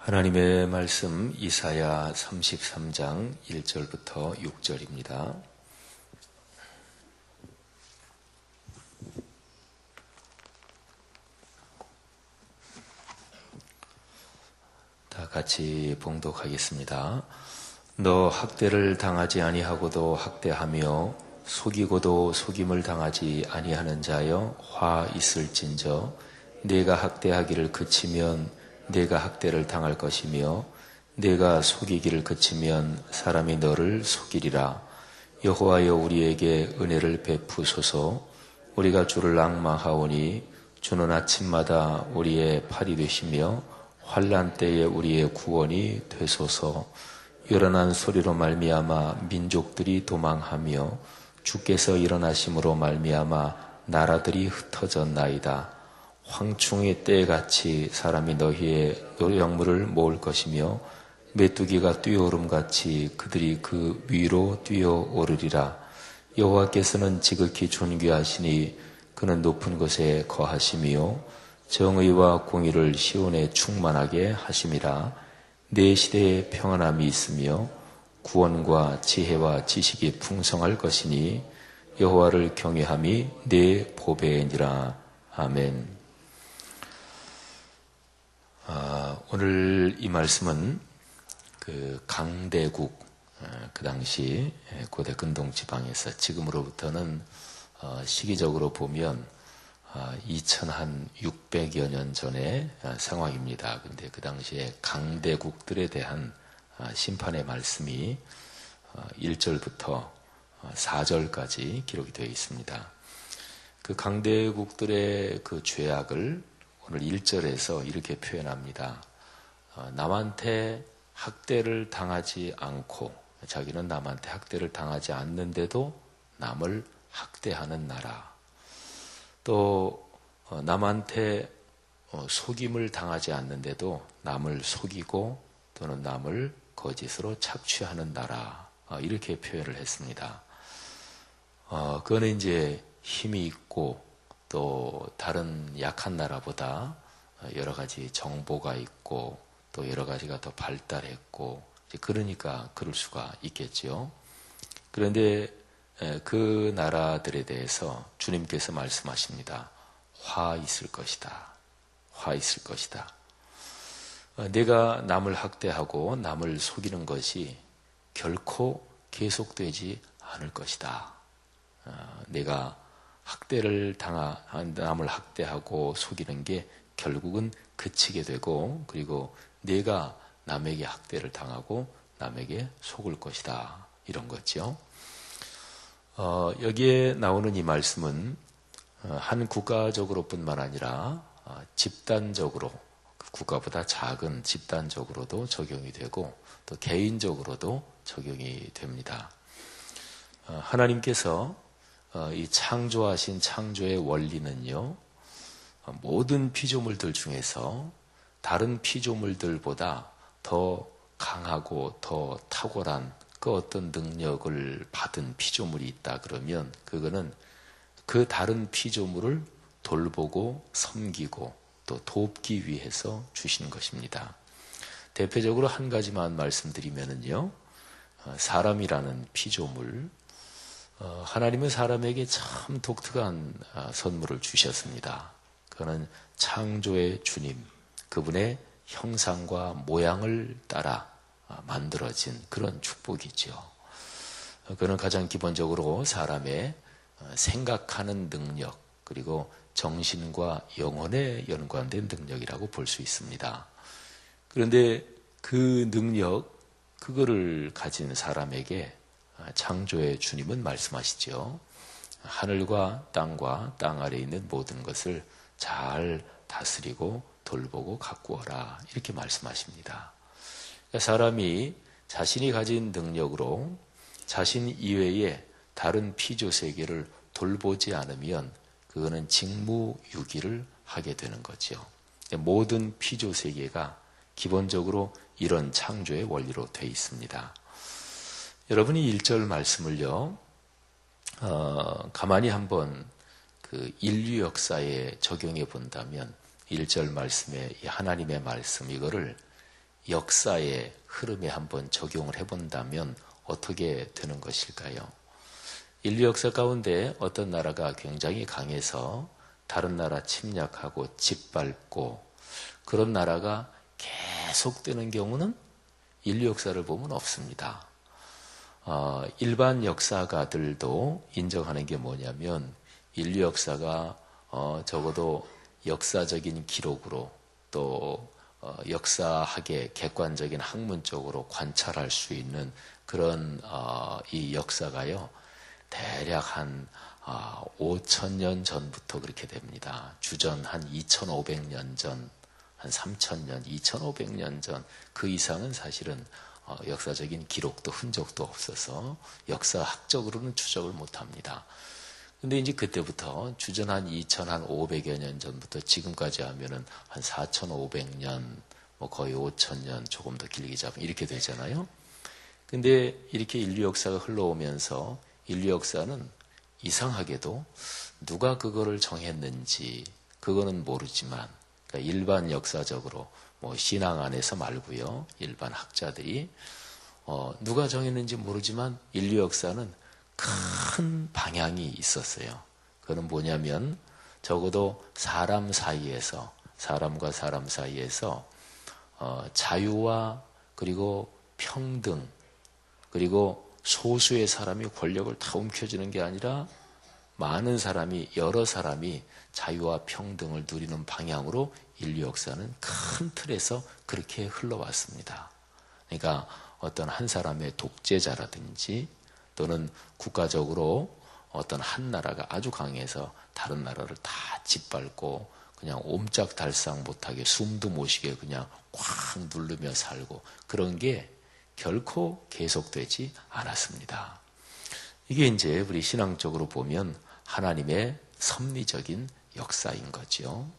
하나님의 말씀 이사야 33장 1절부터 6절입니다. 다 같이 봉독하겠습니다. 너 학대를 당하지 아니하고도 학대하며 속이고도 속임을 당하지 아니하는 자여 화 있을진저 네가 학대하기를 그치면 네가 학대를 당할 것이며 네가 속이기를 그치면 사람이 너를 속이리라. 여호와여 우리에게 은혜를 베푸소서. 우리가 주를 앙망하오니 주는 아침마다 우리의 팔이 되시며 환난 때에 우리의 구원이 되소서. 요란한 소리로 말미암아 민족들이 도망하며 주께서 일어나심으로 말미암아 나라들이 흩어졌나이다. 황충의 때같이 사람이 너희의 노력물을 모을 것이며 메뚜기가 뛰어오름같이 그들이 그 위로 뛰어오르리라. 여호와께서는 지극히 존귀하시니 그는 높은 곳에 거하시며 정의와 공의를 시온에 충만하게 하심이라. 내 시대에 평안함이 있으며 구원과 지혜와 지식이 풍성할 것이니 여호와를 경외함이 내 보배니라. 아멘. 오늘 이 말씀은 강대국, 그 당시 고대 근동지방에서 지금으로부터는 시기적으로 보면 2600여 년 전의 상황입니다. 근데 그 당시에 강대국들에 대한 심판의 말씀이 1절부터 4절까지 기록이 되어 있습니다. 그 강대국들의 그 죄악을 오늘 1절에서 이렇게 표현합니다. 남한테 학대를 당하지 않고 자기는 남한테 학대를 당하지 않는데도 남을 학대하는 나라. 또 남한테 속임을 당하지 않는데도 남을 속이고 또는 남을 거짓으로 착취하는 나라. 이렇게 표현을 했습니다. 그거는 이제 힘이 있고 또 다른 약한 나라보다 여러 가지 정보가 있고 또 여러 가지가 더 발달했고 그러니까 그럴 수가 있겠죠. 그런데 그 나라들에 대해서 주님께서 말씀하십니다. 화 있을 것이다. 화 있을 것이다. 내가 남을 학대하고 남을 속이는 것이 결코 계속되지 않을 것이다. 내가 남을 학대하고 속이는 게 결국은 그치게 되고 그리고 내가 남에게 학대를 당하고 남에게 속을 것이다. 이런 거죠. 여기에 나오는 이 말씀은 한 국가적으로 뿐만 아니라 집단적으로 국가보다 작은 집단적으로도 적용이 되고 또 개인적으로도 적용이 됩니다. 하나님께서 이 창조하신 창조의 원리는요, 모든 피조물들 중에서 다른 피조물들보다 더 강하고 더 탁월한 그 어떤 능력을 받은 피조물이 있다 그러면 그거는 그 다른 피조물을 돌보고 섬기고 또 돕기 위해서 주신 것입니다. 대표적으로 한 가지만 말씀드리면요, 사람이라는 피조물, 하나님은 사람에게 참 독특한 선물을 주셨습니다. 그거는 창조의 주님, 그분의 형상과 모양을 따라 만들어진 그런 축복이죠. 그는 가장 기본적으로 사람의 생각하는 능력 그리고 정신과 영혼에 연관된 능력이라고 볼 수 있습니다. 그런데 그 능력, 그거를 가진 사람에게 창조의 주님은 말씀하시죠. 하늘과 땅과 땅 아래에 있는 모든 것을 잘 다스리고 돌보고 가꾸어라. 이렇게 말씀하십니다. 사람이 자신이 가진 능력으로 자신 이외에 다른 피조 세계를 돌보지 않으면 그거는 직무유기를 하게 되는 거죠. 모든 피조 세계가 기본적으로 이런 창조의 원리로 되어 있습니다. 여러분이 1절 말씀을요, 가만히 한번 그 인류 역사에 적용해 본다면 1절 말씀에 이 하나님의 말씀 이거를 역사의 흐름에 한번 적용을 해본다면 어떻게 되는 것일까요? 인류 역사 가운데 어떤 나라가 굉장히 강해서 다른 나라 침략하고 짓밟고 그런 나라가 계속되는 경우는 인류 역사를 보면 없습니다. 일반 역사가들도 인정하는 게 뭐냐면 인류 역사가 적어도 역사적인 기록으로 또 역사학의 객관적인 학문적으로 관찰할 수 있는 그런 이 역사가요. 대략 한 5,000년 전부터 그렇게 됩니다. 주전 한 2,500년 전, 한 3,000년, 2,500년 전 그 이상은 사실은 역사적인 기록도 흔적도 없어서 역사학적으로는 추적을 못합니다. 근데 이제 그때부터 주전 한 2,500여 년 전부터 지금까지 하면은 한 4,500년, 뭐 거의 5,000년 조금 더 길게 잡으면 이렇게 되잖아요. 근데 이렇게 인류 역사가 흘러오면서 인류 역사는 이상하게도 누가 그거를 정했는지 그거는 모르지만 그러니까 일반 역사적으로 뭐 신앙 안에서 말고요. 일반 학자들이 누가 정했는지 모르지만 인류 역사는 큰 방향이 있었어요. 그거는 뭐냐면 적어도 사람 사이에서 사람과 사람 사이에서 자유와 그리고 평등 그리고 소수의 사람이 권력을 다 움켜쥐는 게 아니라 많은 사람이 여러 사람이 자유와 평등을 누리는 방향으로 인류 역사는 큰 틀에서 그렇게 흘러왔습니다. 그러니까 어떤 한 사람의 독재자라든지 또는 국가적으로 어떤 한 나라가 아주 강해서 다른 나라를 다 짓밟고 그냥 옴짝달싹 못하게 숨도 못 쉬게 그냥 꽉 누르며 살고 그런 게 결코 계속되지 않았습니다. 이게 이제 우리 신앙적으로 보면 하나님의 섭리적인 역사인 거죠.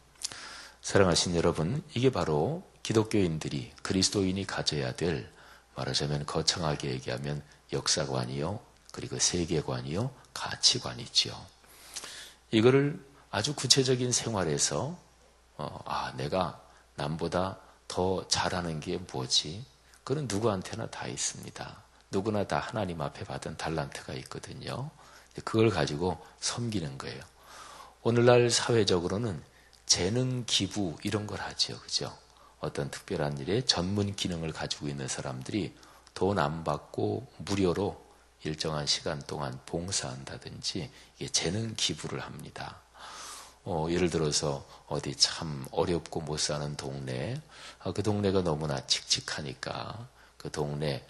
사랑하신 여러분, 이게 바로 기독교인들이 그리스도인이 가져야 될 말하자면 거창하게 얘기하면 역사관이요, 그리고 세계관이요, 가치관이지요. 이거를 아주 구체적인 생활에서 내가 남보다 더 잘하는 게 뭐지? 그건 누구한테나 다 있습니다. 누구나 다 하나님 앞에 받은 달란트가 있거든요. 그걸 가지고 섬기는 거예요. 오늘날 사회적으로는 재능 기부 이런 걸 하죠. 그죠? 어떤 특별한 일에 전문 기능을 가지고 있는 사람들이 돈 안 받고 무료로 일정한 시간 동안 봉사한다든지 이게 재능 기부를 합니다. 예를 들어서 어디 참 어렵고 못 사는 동네, 그 동네가 너무나 칙칙하니까 그 동네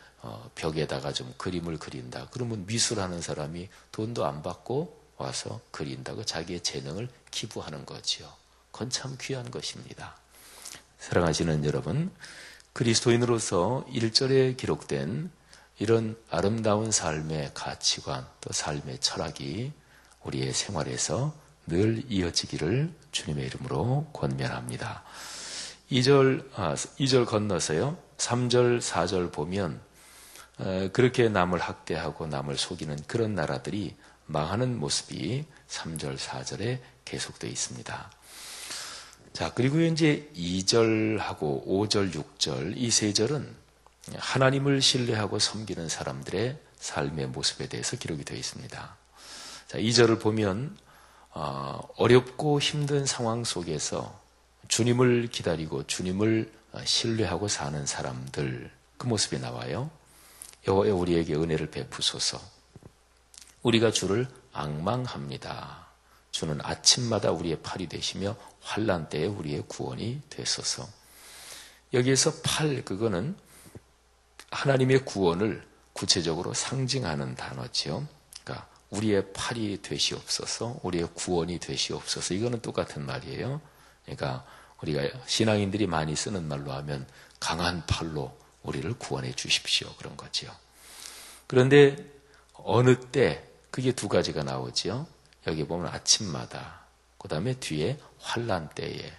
벽에다가 좀 그림을 그린다. 그러면 미술하는 사람이 돈도 안 받고 와서 그린다고 자기의 재능을 기부하는 거지요. 그건 참 귀한 것입니다. 사랑하시는 여러분, 그리스도인으로서 1절에 기록된 이런 아름다운 삶의 가치관 또 삶의 철학이 우리의 생활에서 늘 이어지기를 주님의 이름으로 권면합니다. 2절 건너서요. 3절, 4절 보면 그렇게 남을 학대하고 남을 속이는 그런 나라들이 망하는 모습이 3절, 4절에 계속되어 있습니다. 자, 그리고 이제 2절하고 5절, 6절 이 세 절은 하나님을 신뢰하고 섬기는 사람들의 삶의 모습에 대해서 기록이 되어 있습니다. 자, 2절을 보면 어렵고 힘든 상황 속에서 주님을 기다리고 주님을 신뢰하고 사는 사람들 그 모습이 나와요. 여호와여 우리에게 은혜를 베푸소서. 우리가 주를 앙망합니다. 주는 아침마다 우리의 팔이 되시며 환난 때에 우리의 구원이 되소서. 여기에서 팔 그거는 하나님의 구원을 구체적으로 상징하는 단어지요. 그러니까 우리의 팔이 되시옵소서, 우리의 구원이 되시옵소서. 이거는 똑같은 말이에요. 그러니까 우리가 신앙인들이 많이 쓰는 말로 하면 강한 팔로 우리를 구원해 주십시오. 그런 거지요. 그런데 어느 때 그게 두 가지가 나오지요. 여기 보면 아침마다, 그 다음에 뒤에 환난 때에.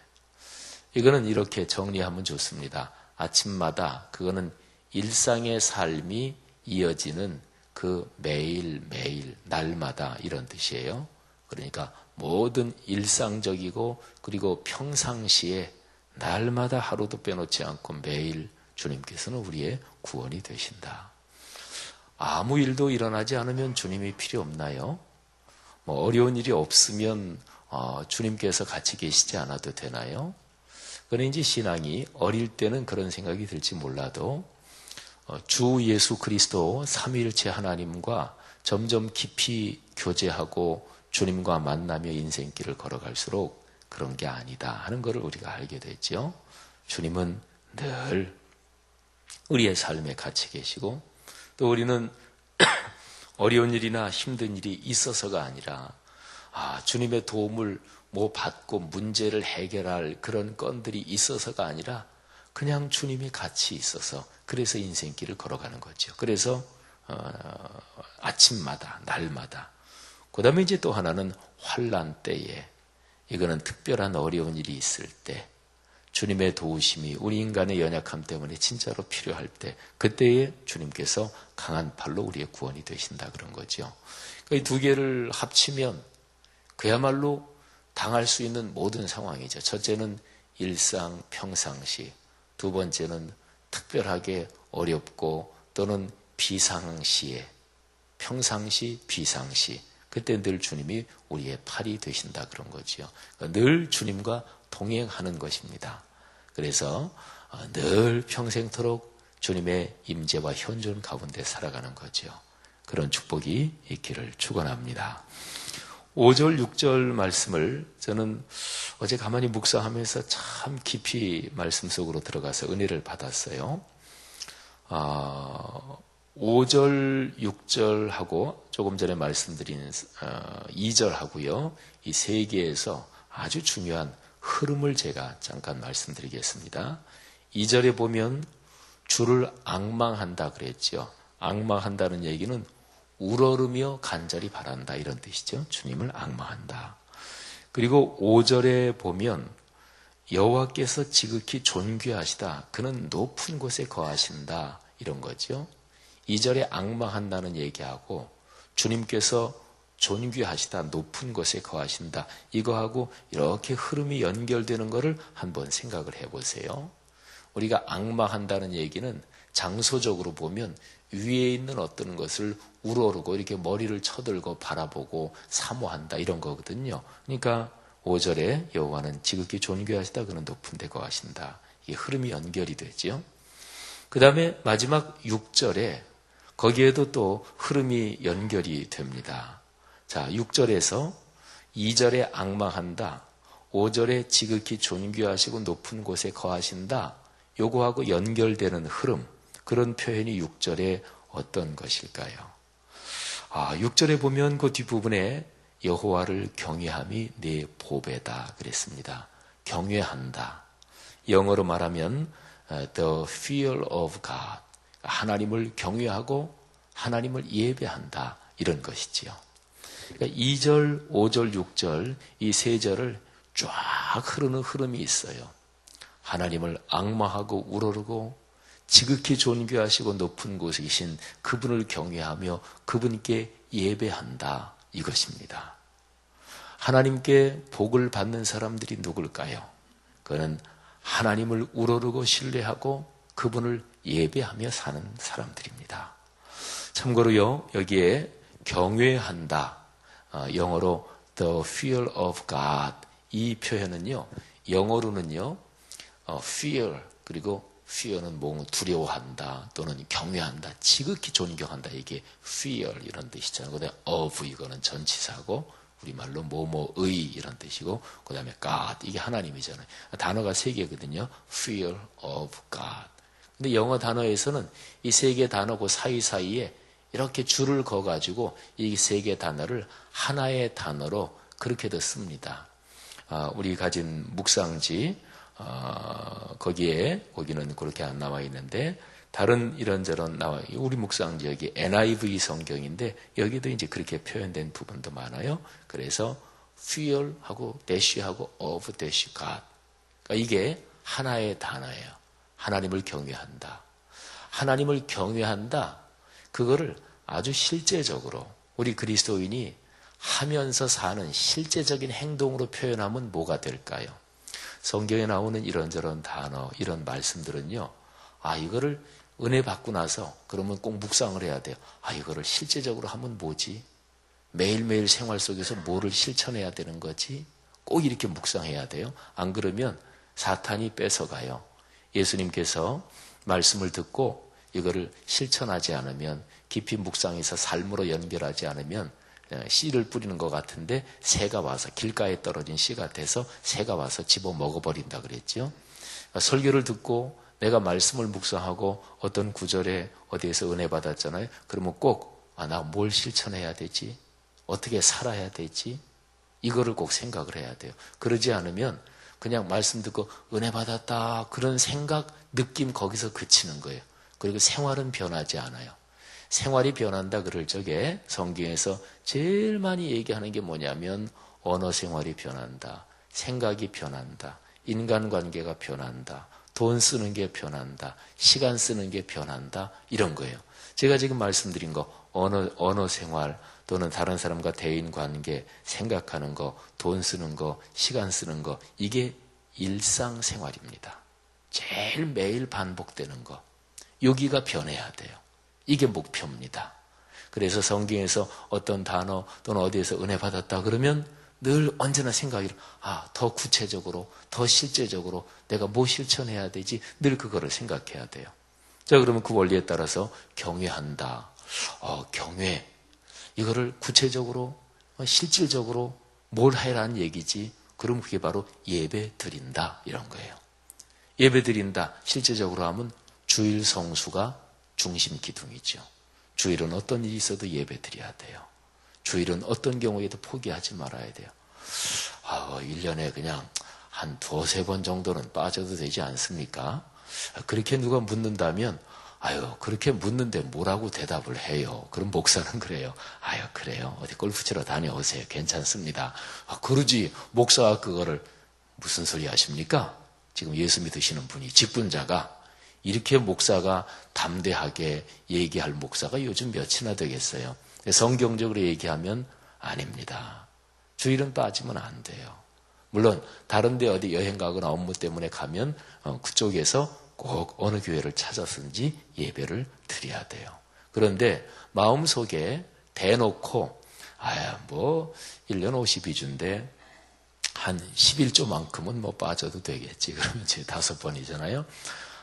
이거는 이렇게 정리하면 좋습니다. 아침마다 그거는 일상의 삶이 이어지는 그 매일매일 날마다 이런 뜻이에요. 그러니까 모든 일상적이고 그리고 평상시에 날마다 하루도 빼놓지 않고 매일 주님께서는 우리의 구원이 되신다. 아무 일도 일어나지 않으면 주님이 필요 없나요? 어려운 일이 없으면 주님께서 같이 계시지 않아도 되나요? 그런지 신앙이 어릴 때는 그런 생각이 들지 몰라도 주 예수 그리스도 삼위일체 하나님과 점점 깊이 교제하고 주님과 만나며 인생길을 걸어갈수록 그런 게 아니다 하는 것을 우리가 알게 되죠. 주님은 늘 우리의 삶에 같이 계시고 또 우리는 어려운 일이나 힘든 일이 있어서가 아니라 주님의 도움을 받고 문제를 해결할 그런 건들이 있어서가 아니라 그냥 주님이 같이 있어서 그래서 인생길을 걸어가는 거죠. 그래서 아침마다 날마다 그 다음에 이제 또 하나는 환난 때에 이거는 특별한 어려운 일이 있을 때 주님의 도우심이 우리 인간의 연약함 때문에 진짜로 필요할 때 그때에 주님께서 강한 팔로 우리의 구원이 되신다 그런 거죠. 이 두 개를 합치면 그야말로 당할 수 있는 모든 상황이죠. 첫째는 일상 평상시, 두 번째는 특별하게 어렵고 또는 비상시에 평상시 비상시 그때 늘 주님이 우리의 팔이 되신다 그런 거죠. 늘 주님과 동행하는 것입니다. 그래서 늘 평생토록 주님의 임재와 현존 가운데 살아가는 거죠. 그런 축복이 있기를 축원합니다. 5절 6절 말씀을 저는 어제 가만히 묵상하면서 참 깊이 말씀 속으로 들어가서 은혜를 받았어요. 5절 6절하고 조금 전에 말씀드린 2절하고요. 이 세 개에서 아주 중요한 흐름을 제가 잠깐 말씀드리겠습니다. 2절에 보면 주를 앙망한다 그랬죠. 앙망한다는 얘기는 우러르며 간절히 바란다 이런 뜻이죠. 주님을 앙망한다. 그리고 5절에 보면 여호와께서 지극히 존귀하시다. 그는 높은 곳에 거하신다 이런 거죠. 2절에 앙망한다는 얘기하고 주님께서 존귀하시다, 높은 곳에 거하신다. 이거하고 이렇게 흐름이 연결되는 것을 한번 생각을 해보세요. 우리가 앙망한다는 얘기는 장소적으로 보면 위에 있는 어떤 것을 우러르고 이렇게 머리를 쳐들고 바라보고 사모한다 이런 거거든요. 그러니까 5절에 여호와는 지극히 존귀하시다. 그는 높은 데 거하신다. 이게 흐름이 연결이 되죠. 그 다음에 마지막 6절에 거기에도 또 흐름이 연결이 됩니다. 자, 6절에서 2절에 앙망한다. 5절에 지극히 존귀하시고 높은 곳에 거하신다. 요거하고 연결되는 흐름, 그런 표현이 6절에 어떤 것일까요? 6절에 보면 그 뒷부분에 여호와를 경외함이 내 보배다 그랬습니다. 경외한다. 영어로 말하면 the fear of God. 하나님을 경외하고 하나님을 예배한다. 이런 것이지요. 그러니까 2절, 5절, 6절 이 세 절을 쫙 흐르는 흐름이 있어요. 하나님을 앙망하고 우러르고 지극히 존귀하시고 높은 곳에 계신 그분을 경외하며 그분께 예배한다 이것입니다. 하나님께 복을 받는 사람들이 누굴까요? 그는 하나님을 우러르고 신뢰하고 그분을 예배하며 사는 사람들입니다. 참고로요, 여기에 경외한다, 영어로 the fear of God 이 표현은요, 영어로는요 fear 그리고 fear는 뭔가 두려워한다 또는 경외한다, 지극히 존경한다, 이게 fear 이런 뜻이잖아요. 그다음에 of 이거는 전치사고 우리말로 뭐뭐의 이런 뜻이고 그 다음에 God 이게 하나님이잖아요. 단어가 세 개거든요. fear of God. 근데 영어 단어에서는 이 세 개 단어 그 사이사이에 이렇게 줄을 그어가지고 이 세 개 단어를 하나의 단어로 그렇게도 씁니다. 우리 가진 묵상지 거기는 그렇게 안 나와 있는데 다른 이런저런 나와 우리 묵상지 여기 NIV 성경인데 여기도 이제 그렇게 표현된 부분도 많아요. 그래서 fear하고 dash하고 of dash God. 그러니까 이게 하나의 단어예요. 하나님을 경외한다. 하나님을 경외한다. 그거를 아주 실제적으로 우리 그리스도인이 하면서 사는 실제적인 행동으로 표현하면 뭐가 될까요? 성경에 나오는 이런저런 단어, 이런 말씀들은요, 이거를 은혜 받고 나서 그러면 꼭 묵상을 해야 돼요. 이거를 실제적으로 하면 뭐지? 매일매일 생활 속에서 뭐를 실천해야 되는 거지? 꼭 이렇게 묵상해야 돼요. 안 그러면 사탄이 뺏어가요. 예수님께서 말씀을 듣고 이거를 실천하지 않으면, 깊이 묵상해서 삶으로 연결하지 않으면 씨를 뿌리는 것 같은데 새가 와서, 길가에 떨어진 씨 같아서 새가 와서 집어 먹어버린다 그랬죠. 설교를 듣고 내가 말씀을 묵상하고 어떤 구절에 어디에서 은혜 받았잖아요. 그러면 꼭 나 뭘 실천해야 되지? 어떻게 살아야 되지? 이거를 꼭 생각을 해야 돼요. 그러지 않으면 그냥 말씀 듣고 은혜 받았다 그런 생각, 느낌 거기서 그치는 거예요. 그리고 생활은 변하지 않아요. 생활이 변한다 그럴 적에 성경에서 제일 많이 얘기하는 게 뭐냐면 언어 생활이 변한다, 생각이 변한다, 인간관계가 변한다, 돈 쓰는 게 변한다, 시간 쓰는 게 변한다, 이런 거예요. 제가 지금 말씀드린 거 언어 생활 또는 다른 사람과 대인관계, 생각하는 거, 돈 쓰는 거, 시간 쓰는 거, 이게 일상생활입니다. 제일 매일 반복되는 거. 여기가 변해야 돼요. 이게 목표입니다. 그래서 성경에서 어떤 단어 또는 어디에서 은혜 받았다 그러면 늘 언제나 생각이 더 구체적으로, 더 실제적으로 내가 뭐 실천해야 되지? 늘 그거를 생각해야 돼요. 자, 그러면 그 원리에 따라서 경외한다. 경외. 이거를 구체적으로, 실질적으로 뭘 해라는 얘기지? 그럼 그게 바로 예배 드린다. 이런 거예요. 예배 드린다. 실제적으로 하면 주일 성수가 중심 기둥이죠. 주일은 어떤 일이 있어도 예배 드려야 돼요. 주일은 어떤 경우에도 포기하지 말아야 돼요. 1년에 그냥 한 2-3번 정도는 빠져도 되지 않습니까? 그렇게 누가 묻는다면 그렇게 묻는데 뭐라고 대답을 해요? 그럼 목사는 그래요. 그래요. 어디 골프 치러 다녀오세요. 괜찮습니다. 그러지. 목사가 그거를 무슨 소리 하십니까? 지금 예수 믿으시는 분이, 직분자가 이렇게 목사가 담대하게 얘기할 목사가 요즘 몇이나 되겠어요? 성경적으로 얘기하면 아닙니다. 주일은 빠지면 안 돼요. 물론 다른 데 어디 여행 가거나 업무 때문에 가면 그쪽에서 꼭 어느 교회를 찾아서든지 예배를 드려야 돼요. 그런데 마음속에 대놓고 1년 52주인데 한 11조만큼은 빠져도 되겠지. 그러면 제 5번이잖아요.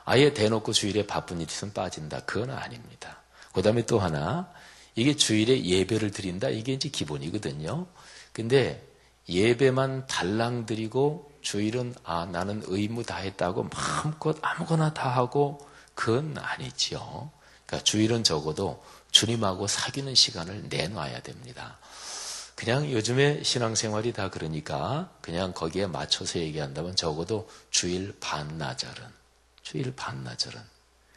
아예 대놓고 주일에 바쁜 일이 있으면 빠진다. 그건 아닙니다. 그 다음에 또 하나, 이게 주일에 예배를 드린다. 이게 이제 기본이거든요. 근데 예배만 달랑 드리고 주일은 나는 의무 다 했다고 마음껏 아무거나 다 하고 그건 아니죠. 그러니까 주일은 적어도 주님하고 사귀는 시간을 내놔야 됩니다. 그냥 요즘에 신앙생활이 다 그러니까 그냥 거기에 맞춰서 얘기한다면 적어도 주일 반나절은. 주일 반나절은.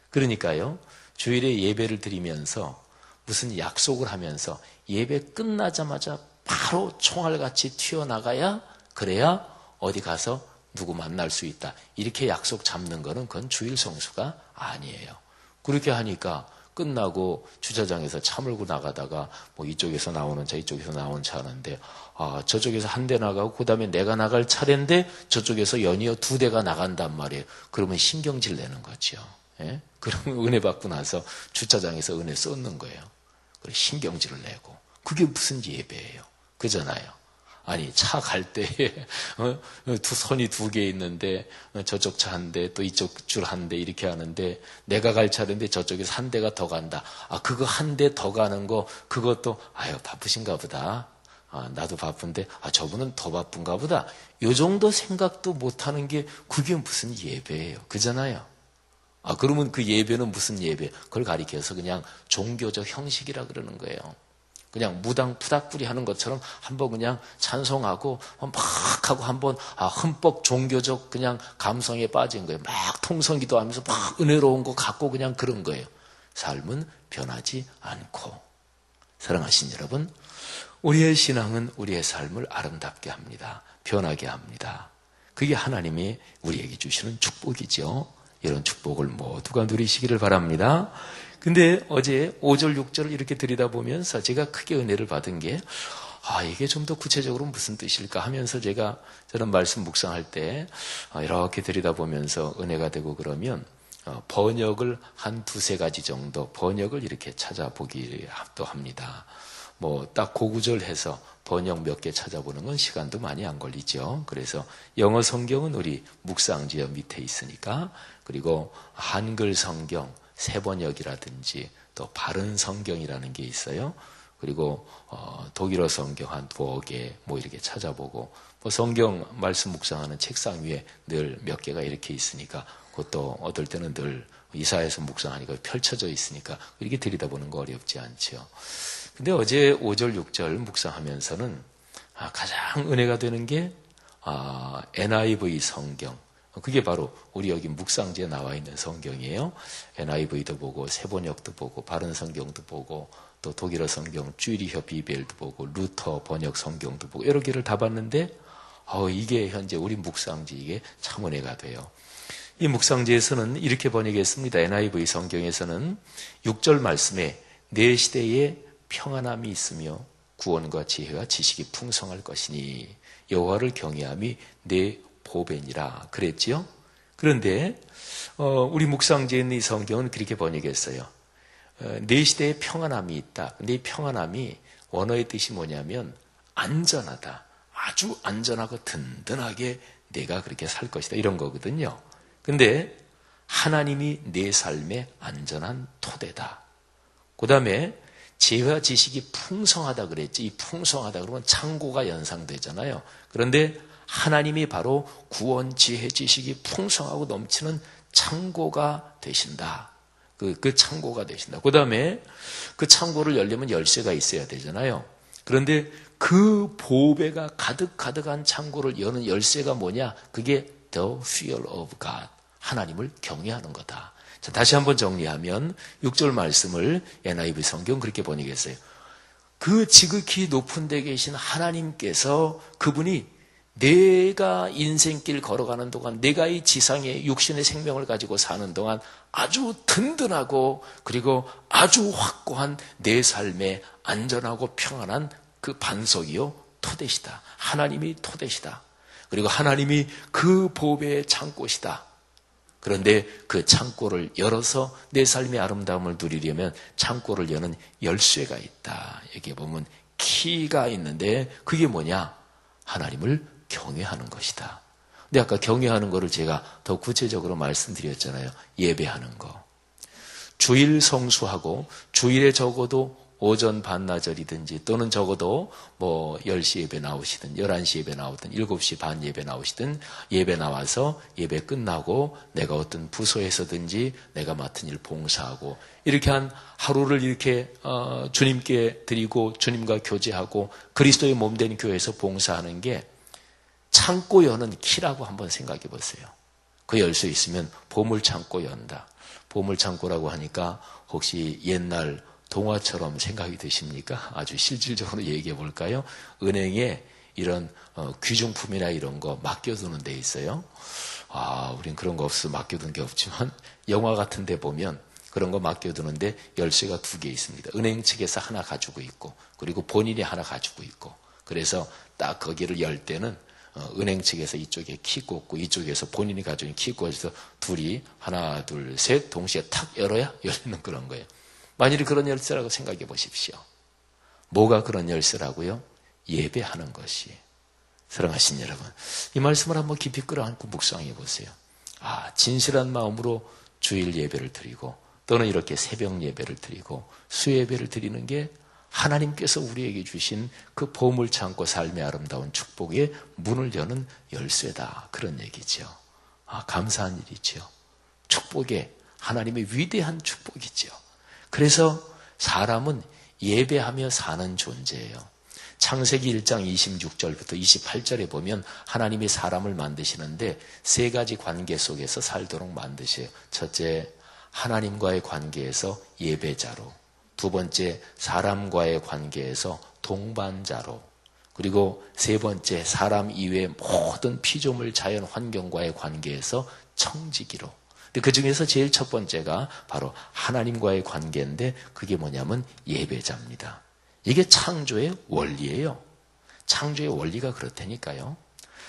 그러니까요, 주일에 예배를 드리면서 무슨 약속을 하면서 예배 끝나자마자 바로 총알같이 튀어나가야, 그래야 어디 가서 누구 만날 수 있다. 이렇게 약속 잡는 거는 그건 주일 성수가 아니에요. 그렇게 하니까 끝나고 주차장에서 차 몰고 나가다가 이쪽에서 나오는 차, 이쪽에서 나오는 차 하는데 저쪽에서 한 대 나가고 그 다음에 내가 나갈 차례인데 저쪽에서 연이어 2대가 나간단 말이에요. 그러면 신경질 내는 거죠. 예? 그러면 은혜 받고 나서 주차장에서 은혜 쏟는 거예요. 그래 신경질을 내고. 그게 무슨 예배예요. 그잖아요. 아니 차 갈 때에 선이 2개 있는데 저쪽 차 한 대, 또 이쪽 줄 한 대 이렇게 하는데 내가 갈 차례인데 저쪽에서 한 대가 더 간다. 그거 한 대 더 가는 거 그것도 바쁘신가 보다. 나도 바쁜데 저분은 더 바쁜가 보다. 요 정도 생각도 못하는 게 그게 무슨 예배예요. 그잖아요. 그러면 그 예배는 무슨 예배? 그걸 가리켜서 그냥 종교적 형식이라 그러는 거예요. 그냥 무당 푸닥뿌리 하는 것처럼 한번 그냥 찬송하고 막 하고 한번 흠뻑 종교적 그냥 감성에 빠진 거예요. 막 통성기도 하면서 막 은혜로운 거 갖고 그냥 그런 거예요. 삶은 변하지 않고. 사랑하신 여러분, 우리의 신앙은 우리의 삶을 아름답게 합니다. 변하게 합니다. 그게 하나님이 우리에게 주시는 축복이죠. 이런 축복을 모두가 누리시기를 바랍니다. 근데 어제 5절, 6절을 이렇게 들여다보면서 제가 크게 은혜를 받은 게 이게 좀 더 구체적으로 무슨 뜻일까 하면서 저는 말씀 묵상할 때 이렇게 들여다보면서 은혜가 되고 그러면 번역을 한 두세 가지 정도 번역을 이렇게 찾아보기도 합니다. 뭐 딱 고구절해서 번역 몇 개 찾아보는 건 시간도 많이 안 걸리죠. 그래서 영어 성경은 우리 묵상지어 밑에 있으니까, 그리고 한글 성경 새번역이라든지 또 바른 성경이라는 게 있어요. 그리고 독일어 성경 한 두어 개 뭐 이렇게 찾아보고, 뭐 성경 말씀 묵상하는 책상 위에 늘 몇 개가 이렇게 있으니까, 그것도 어떨 때는 늘 이사해서 묵상하니까 펼쳐져 있으니까 이렇게 들여다보는 거 어렵지 않죠. 근데 어제 5절 6절 묵상하면서는 가장 은혜가 되는 게 NIV 성경, 그게 바로 우리 여기 묵상지에 나와 있는 성경이에요. NIV도 보고 새번역도 보고 바른 성경도 보고 또 독일어 성경 쭈리혀 비벨도 보고 루터 번역 성경도 보고 여러 개를 다 봤는데 이게 현재 우리 묵상지 이게 참 은혜가 돼요. 이 묵상지에서는 이렇게 번역했습니다. NIV 성경에서는 6절 말씀에 내 시대에 평안함이 있으며 구원과 지혜가 지식이 풍성할 것이니 여호와를 경외함이 내 보배니라 그랬지요. 그런데 우리 묵상지에 있는 이 성경은 그렇게 번역했어요. 내 시대에 평안함이 있다. 근데 이 평안함이 원어의 뜻이 뭐냐면 안전하다. 아주 안전하고 든든하게 내가 그렇게 살 것이다. 이런 거거든요. 근데 하나님이 내 삶의 안전한 토대다. 그 다음에 지혜와 지식이 풍성하다 그랬지. 이 풍성하다 그러면 창고가 연상되잖아요. 그런데 하나님이 바로 구원, 지혜, 지식이 풍성하고 넘치는 창고가 되신다. 그 창고가 되신다. 그 다음에 그 창고를 열려면 열쇠가 있어야 되잖아요. 그런데 그 보배가 가득한 창고를 여는 열쇠가 뭐냐? 그게 the fear of God. 하나님을 경외하는 거다. 자, 다시 한번 정리하면 6절 말씀을 NIV 성경 그렇게 번역했어요. 그 지극히 높은 데 계신 하나님께서 그분이 내가 인생길 걸어가는 동안 내가 이 지상에 육신의 생명을 가지고 사는 동안 아주 든든하고 그리고 아주 확고한 내 삶에 안전하고 평안한 그 반석이요 토대시다. 하나님이 토대시다. 그리고 하나님이 그 보배의 창고시다. 그런데 그 창고를 열어서 내 삶의 아름다움을 누리려면 창고를 여는 열쇠가 있다. 여기 보면 키가 있는데 그게 뭐냐? 하나님을 경외하는 것이다. 근데 아까 경외하는 거를 제가 더 구체적으로 말씀드렸잖아요. 예배하는 거. 주일 성수하고 주일에 적어도 오전 반나절이든지 또는 적어도 뭐 10시 예배 나오시든 11시 예배 나오든 7시 반 예배 나오시든 예배 나와서 예배 끝나고 내가 어떤 부서에서든지 내가 맡은 일 봉사하고 이렇게 한 하루를 이렇게 주님께 드리고 주님과 교제하고 그리스도의 몸된 교회에서 봉사하는 게 창고 여는 키라고 한번 생각해 보세요. 그 열 수 있으면 보물창고 연다. 보물창고라고 하니까 혹시 옛날 동화처럼 생각이 드십니까? 아주 실질적으로 얘기해 볼까요? 은행에 이런 귀중품이나 이런 거 맡겨두는 데 있어요. 우린 그런 거 없어 맡겨둔 게 없지만 영화 같은 데 보면 그런 거 맡겨두는데 열쇠가 2개 있습니다. 은행 측에서 하나 가지고 있고 그리고 본인이 하나 가지고 있고 그래서 딱 거기를 열 때는 은행 측에서 이쪽에 키 꽂고 이쪽에서 본인이 가지고 있는 키 꽂아서 둘이 하나 둘 셋 동시에 탁 열어야 열리는 그런 거예요. 만일에 그런 열쇠라고 생각해 보십시오. 뭐가 그런 열쇠라고요? 예배하는 것이. 사랑하신 여러분, 이 말씀을 한번 깊이 끌어안고 묵상해 보세요. 진실한 마음으로 주일 예배를 드리고 또는 이렇게 새벽 예배를 드리고 수예배를 드리는 게 하나님께서 우리에게 주신 그 보물창고 삶의 아름다운 축복의 문을 여는 열쇠다. 그런 얘기죠. 감사한 일이죠. 축복의 하나님의 위대한 축복이죠. 그래서 사람은 예배하며 사는 존재예요. 창세기 1장 26절부터 28절에 보면 하나님이 사람을 만드시는데 3가지 관계 속에서 살도록 만드셔요. 첫째, 하나님과의 관계에서 예배자로. 2번째, 사람과의 관계에서 동반자로. 그리고 3번째, 사람 이외의 모든 피조물 자연 환경과의 관계에서 청지기로. 그 중에서 제일 첫 번째가 바로 하나님과의 관계인데 그게 뭐냐면 예배자입니다. 이게 창조의 원리예요. 창조의 원리가 그렇다니까요.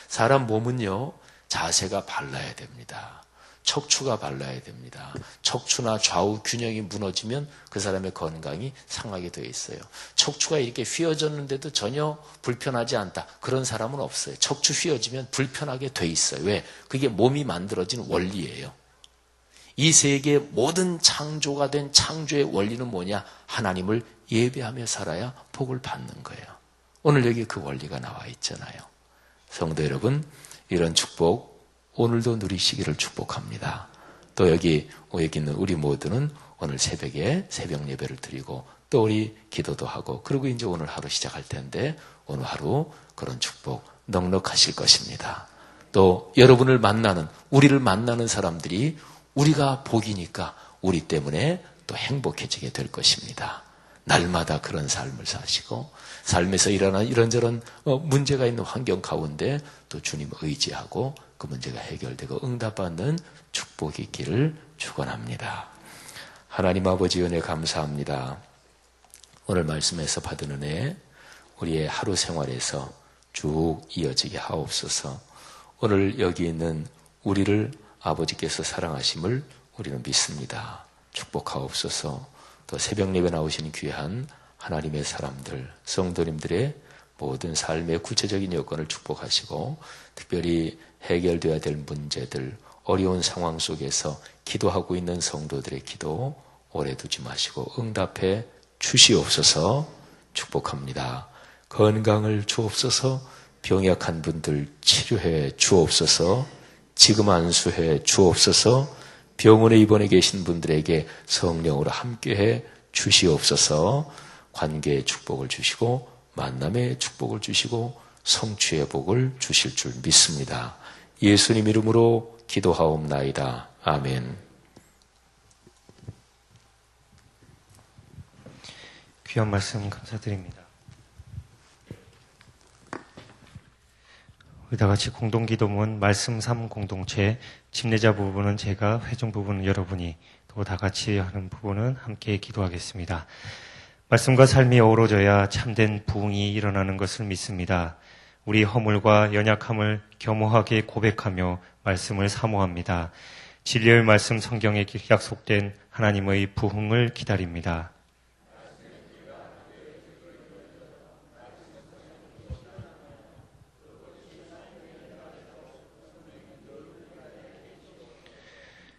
사람 몸은요, 자세가 발라야 됩니다. 척추가 발라야 됩니다. 척추나 좌우 균형이 무너지면 그 사람의 건강이 상하게 되어 있어요. 척추가 이렇게 휘어졌는데도 전혀 불편하지 않다. 그런 사람은 없어요. 척추 휘어지면 불편하게 돼 있어요. 왜? 그게 몸이 만들어진 원리예요. 이 세계의 모든 창조가 된 창조의 원리는 뭐냐? 하나님을 예배하며 살아야 복을 받는 거예요. 오늘 여기 그 원리가 나와 있잖아요. 성도 여러분, 이런 축복 오늘도 누리시기를 축복합니다. 또 여기 있는 우리 모두는 오늘 새벽에 새벽 예배를 드리고 또 우리 기도도 하고 그리고 이제 오늘 하루 시작할 텐데 오늘 하루 그런 축복 넉넉하실 것입니다. 또 여러분을 만나는, 우리를 만나는 사람들이 우리가 복이니까 우리 때문에 또 행복해지게 될 것입니다. 날마다 그런 삶을 사시고 삶에서 일어나는 이런저런 문제가 있는 환경 가운데 또 주님 의지하고 그 문제가 해결되고 응답받는 축복이 있기를 축원합니다. 하나님 아버지 은혜 감사합니다. 오늘 말씀에서 받은 은혜 우리의 하루 생활에서 쭉 이어지게 하옵소서. 오늘 여기 있는 우리를 아버지께서 사랑하심을 우리는 믿습니다. 축복하옵소서. 또 새벽 예배 나오시는 귀한 하나님의 사람들, 성도님들의 모든 삶의 구체적인 여건을 축복하시고 특별히 해결되어야 될 문제들, 어려운 상황 속에서 기도하고 있는 성도들의 기도 오래 두지 마시고 응답해 주시옵소서. 축복합니다. 건강을 주옵소서. 병약한 분들 치료해 주옵소서. 지금 안수해 주옵소서. 병원에 입원해 계신 분들에게 성령으로 함께해 주시옵소서. 관계의 축복을 주시고 만남의 축복을 주시고 성취의 복을 주실 줄 믿습니다. 예수님 이름으로 기도하옵나이다. 아멘. 귀한 말씀 감사드립니다. 우리 다 같이 공동기도문 말씀 3 공동체, 침례자 부분은 제가, 회중 부분은 여러분이, 또 다 같이 하는 부분은 함께 기도하겠습니다. 말씀과 삶이 어우러져야 참된 부흥이 일어나는 것을 믿습니다. 우리 허물과 연약함을 겸허하게 고백하며 말씀을 사모합니다. 진리의 말씀 성경에 약속된 하나님의 부흥을 기다립니다.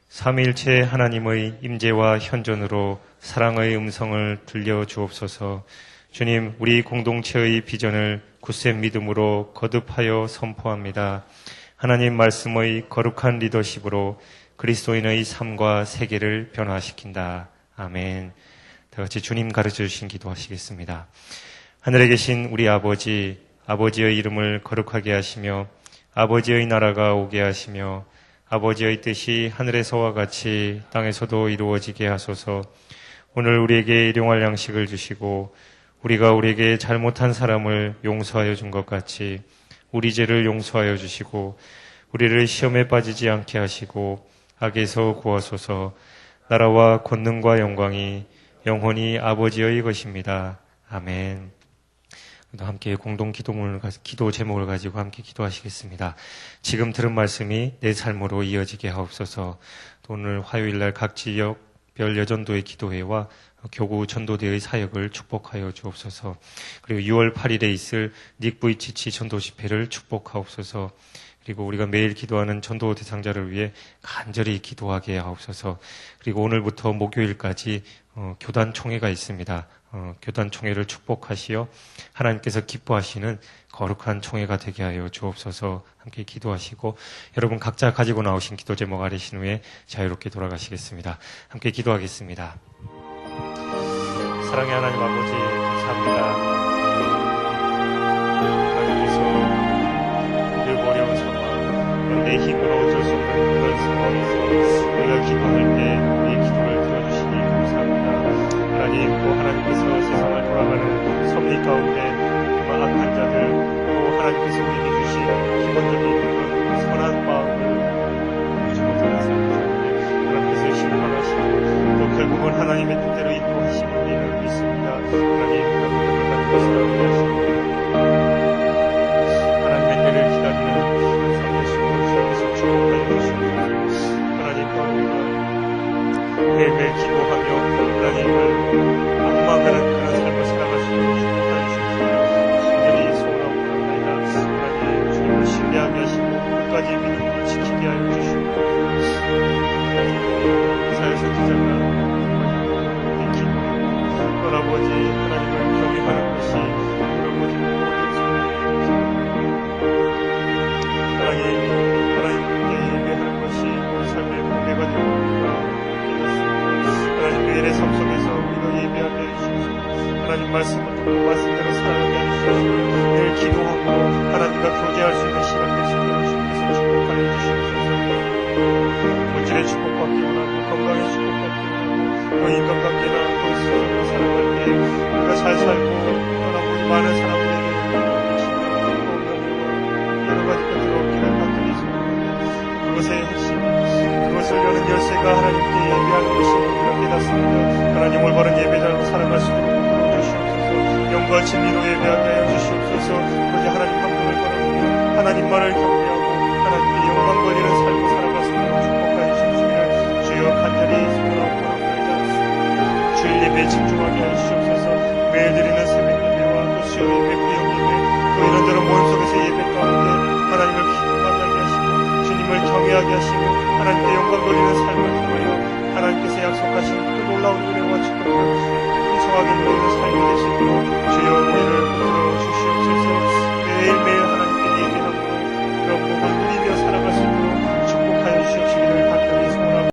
삼위일체 하나님의 임재와 현존으로 사랑의 음성을 들려주옵소서. 주님, 우리 공동체의 비전을 굳센 믿음으로 거듭하여 선포합니다. 하나님 말씀의 거룩한 리더십으로 그리스도인의 삶과 세계를 변화시킨다. 아멘. 다 같이 주님 가르쳐 주신 기도하시겠습니다. 하늘에 계신 우리 아버지, 아버지의 이름을 거룩하게 하시며 아버지의 나라가 오게 하시며 아버지의 뜻이 하늘에서와 같이 땅에서도 이루어지게 하소서. 오늘 우리에게 일용할 양식을 주시고 우리가 우리에게 잘못한 사람을 용서하여 준 것 같이 우리 죄를 용서하여 주시고 우리를 시험에 빠지지 않게 하시고 악에서 구하소서. 나라와 권능과 영광이 영원히 아버지의 것입니다. 아멘. 함께 공동 기도 제목을 가지고 함께 기도하시겠습니다. 지금 들은 말씀이 내 삶으로 이어지게 하옵소서. 또 오늘 화요일날 각 지역별 여전도의 기도회와 교구 전도대의 사역을 축복하여 주옵소서. 그리고 6월 8일에 있을 닉브이치치 전도 집회를 축복하옵소서. 그리고 우리가 매일 기도하는 전도 대상자를 위해 간절히 기도하게 하옵소서. 그리고 오늘부터 목요일까지 교단 총회가 있습니다. 교단 총회를 축복하시어 하나님께서 기뻐하시는 거룩한 총회가 되게 하여 주옵소서. 함께 기도하시고 여러분 각자 가지고 나오신 기도 제목 아뢰신 후에 자유롭게 돌아가시겠습니다. 함께 기도하겠습니다. 사랑의 하나님 아버지 감사합니다. 하나님께서 그 어려운 상황, 내 힘으로 어쩔 수 없는 그런 상황에서 우리가 기도할 때 우리의 기도를 들어주시니 감사합니다. 하나님, 또 하나님께서 세상을 돌아가는 섭리 가운데 악한 자들, 또 하나님께서 우리에게 주신 기본적인 그 선한 마음을 보지 못하는 사람들, 하나님께서 심판하시고 또 결국은 하나님의 뜻대로 인도하심을 우리는 믿습니다. 하나님, 그 사람을 하시고 하나님의 때를 기다리는 삶의 수고를 주님께서 축복하여 주시옵소서. 하나님, 매일매일 기도하며 하나님을 악망하는 그런 삶을 살아갈 수 있도록 축복하여 주시옵소서. 간절히 소원하고 바랍니다. 하나님 주님을 신뢰하게 하시고 끝까지 믿음으로 지키게 하여 주시옵소서. 사회에서 기자가 아버지 하나님을 경외하는 것이 우리 모든 하나님께 예배하는 것이 우리 삶의 공개가 되옵니다. 하나님 매일의 삶 속에서 우리가 예배하게 해주시옵소서. 하나님 말씀을 듣고 말씀대로 살아가게 해주시옵소서. 매일 기도하고 하나님과 교제할 수 있는 시간 될 수 있도록 주님께서 축복하여 주시옵소서. 본질의 축복받기 원하고 건강의 축복받기 원하고 또 인간관계나 스스로 살아갈 때 우리가 잘 살고 떠나고 많은 사람들에게 여러 가지 것들을 얻기를 간절히 소원합니다. 그것의 핵심, 그것을 여는 열쇠가 하나님께 예배하는 것임을 우리가 깨닫습니다. 하나님 올바른 예배자로 살아갈 수 있도록 도와주시옵소서. 영과 진리로 예배하게 하여 주시옵소서. 그것이 하나님 한 분을 바라보며 하나님만을 경배하고 하나님께 영광 걸리는 삶을 살아갈 수 있도록 축복하여 주시옵소서. 주여 간절히 소원하고 주일 예배에 집중하게 해주시옵소서. 매일 드리는 새벽 예배와 또 수요 예배, 구역 예배, 또 이런저런 모임 속에서 예배 가운데 하나님을 기도하게 하시고 주님을 경외하게 하시고 하나님께 영광 돌리는 삶을 통하여 하나님께서 약속하신 그 놀라운 은혜와 축복을